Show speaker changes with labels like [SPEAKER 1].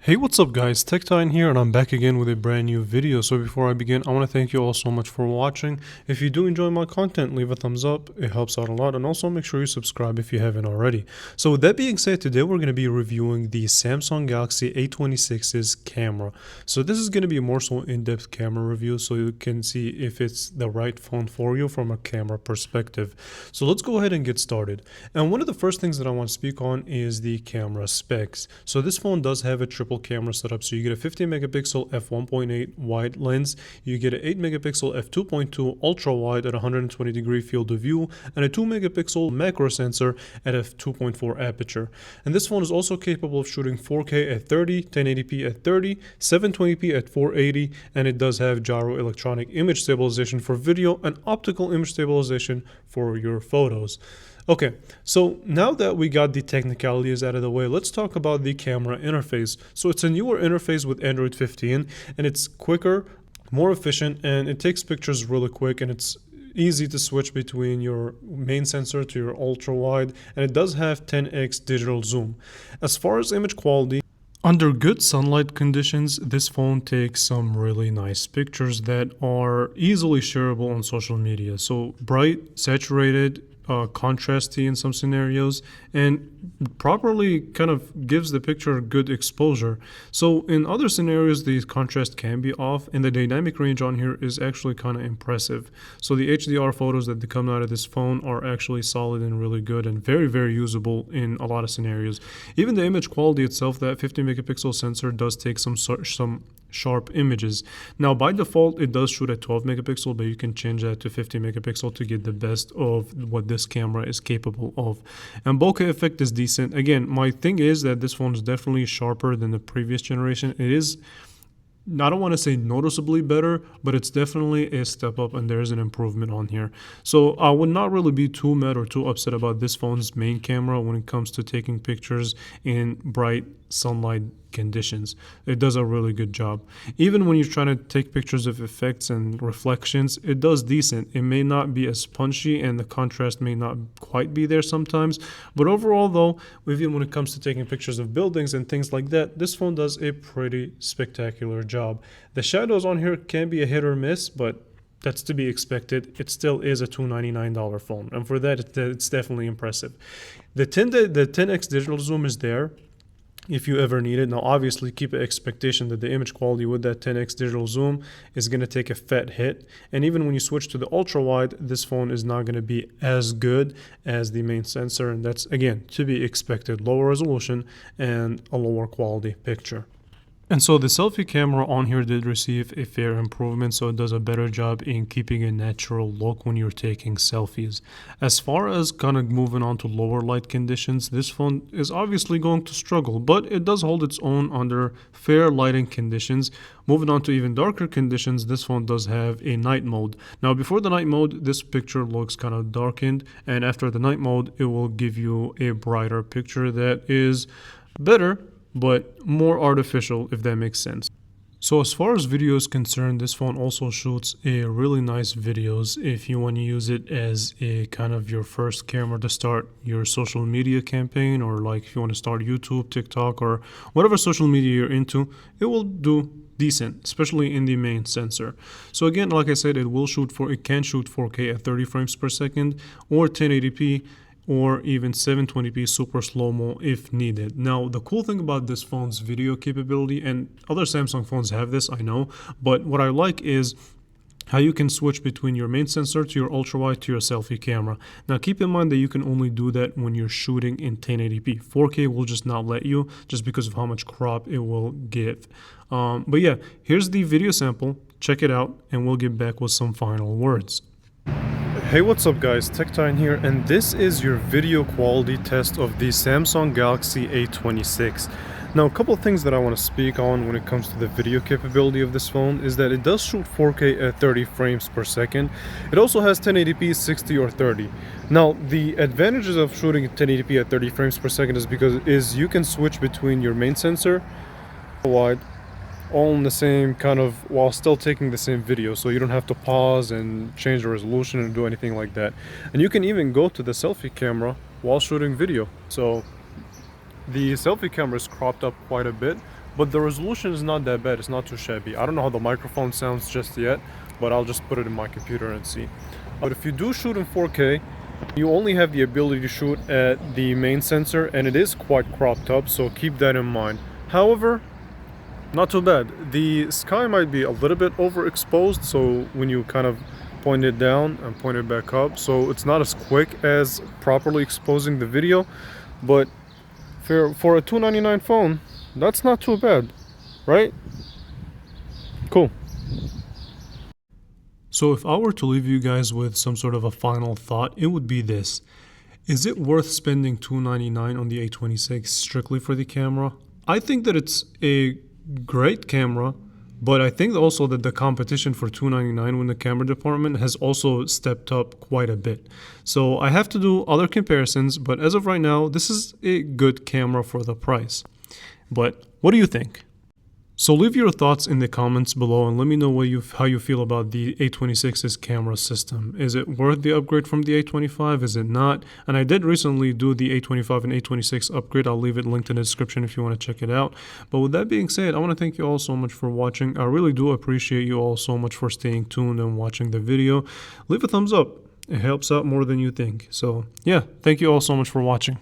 [SPEAKER 1] Hey, what's up guys, TechTime here and I'm back again with a brand new video. So before I begin, I want to thank you all so much for watching. If you do enjoy my content, leave a thumbs up, it helps out a lot, and also make sure you subscribe if you haven't already. So with that being said, today we're going to be reviewing the Samsung Galaxy A26's camera. So this is going to be a more so in-depth camera review so you can see if it's the right phone for you from a camera perspective. So let's go ahead and get started. And one of the first things that I want to speak on is the camera specs. So this phone does have a triple camera setup. So you get a 50 megapixel f1.8 wide lens, you get an 8 megapixel f2.2 ultra wide at 120 degree field of view, and a 2 megapixel macro sensor at f2.4 aperture. And this phone is also capable of shooting 4K at 30, 1080p at 30, 720p at 480, and it does have gyro electronic image stabilization for video and optical image stabilization for your photos. Okay, so now that we got the technicalities out of the way, let's talk about the camera interface. So it's a newer interface with Android 15, and it's quicker, more efficient, and it takes pictures really quick, and it's easy to switch between your main sensor to your ultra wide, and it does have 10x digital zoom. As far as image quality, under good sunlight conditions, this phone takes some really nice pictures that are easily shareable on social media. So bright, saturated, contrasty in some scenarios, and properly kind of gives the picture good exposure. So in other scenarios, the contrast can be off, and the dynamic range on here is actually kind of impressive. So the HDR photos that come out of this phone are actually solid and really good and very, very usable in a lot of scenarios. Even the image quality itself, that 50 megapixel sensor does take some sharp images. Now by default it does shoot at 12 megapixel, but you can change that to 50 megapixel to get the best of what this camera is capable of. And bokeh effect is decent. Again, my thing is that this phone is definitely sharper than the previous generation. It is, I don't want to say noticeably better, but it's definitely a step up and there's an improvement on here. So I would not really be too mad or too upset about this phone's main camera when it comes to taking pictures in bright sunlight conditions. It does a really good job. Even when you're trying to take pictures of effects and reflections, it does decent. It may not be as punchy and the contrast may not quite be there sometimes, but overall though, even when it comes to taking pictures of buildings and things like that, this phone does a pretty spectacular job. The shadows on here can be a hit or miss, but that's to be expected. It still is a $299 phone, and for that it's definitely impressive. The 10x digital zoom is there if you ever need it. Now obviously keep an expectation that the image quality with that 10x digital zoom is going to take a fat hit, and even when you switch to the ultra wide, this phone is not going to be as good as the main sensor, and that's again to be expected. Lower resolution and a lower quality picture. And so the selfie camera on here did receive a fair improvement, so it does a better job in keeping a natural look when you're taking selfies. As far as kind of moving on to lower light conditions, this phone is obviously going to struggle, but it does hold its own under fair lighting conditions. Moving on to even darker conditions, this phone does have a night mode. Now before the night mode, this picture looks kind of darkened, and after the night mode, it will give you a brighter picture that is better, but more artificial, if that makes sense. So as far as video is concerned, this phone also shoots a really nice videos if you want to use it as a kind of your first camera to start your social media campaign, or like if you want to start YouTube, TikTok, or whatever social media you're into, it will do decent, especially in the main sensor. So again, like I said, it can shoot 4K at 30 frames per second or 1080p, or even 720p super slow-mo if needed. Now, the cool thing about this phone's video capability, and other Samsung phones have this, I know, but what I like is how you can switch between your main sensor to your ultra wide to your selfie camera. Now keep in mind that you can only do that when you're shooting in 1080p. 4K will just not let you, just because of how much crop it will give. But yeah, here's the video sample. Check it out, and we'll get back with some final words. Hey, what's up guys, TechTime here, and this is your video quality test of the Samsung Galaxy A26. Now a couple things that I want to speak on when it comes to the video capability of this phone is that it does shoot 4K at 30 frames per second. It also has 1080p 60 or 30. Now the advantages of shooting 1080p at 30 frames per second is you can switch between your main sensor wide all in the same kind of, while still taking the same video, so you don't have to pause and change the resolution and do anything like that. And you can even go to the selfie camera while shooting video. So the selfie camera is cropped up quite a bit, but the resolution is not that bad. It's not too shabby. I don't know how the microphone sounds just yet, but I'll just put it in my computer and see. But if you do shoot in 4K, you only have the ability to shoot at the main sensor, and it is quite cropped up, so keep that in mind. However, not too bad. The sky might be a little bit overexposed, so when you kind of point it down and point it back up, so it's not as quick as properly exposing the video, but for a $299 phone, that's not too bad, right? Cool. So if I were to leave you guys with some sort of a final thought, it would be this. Is it worth spending $299 on the A26 strictly for the camera? I think that it's a great camera, but I think also that the competition for $299 in the camera department has also stepped up quite a bit. So I have to do other comparisons, but as of right now, this is a good camera for the price. But what do you think? So leave your thoughts in the comments below and let me know how you feel about the A26's camera system. Is it worth the upgrade from the A25? Is it not? And I did recently do the A25 and A26 upgrade. I'll leave it linked in the description if you want to check it out. But with that being said, I want to thank you all so much for watching. I really do appreciate you all so much for staying tuned and watching the video. Leave a thumbs up. It helps out more than you think. So yeah, thank you all so much for watching.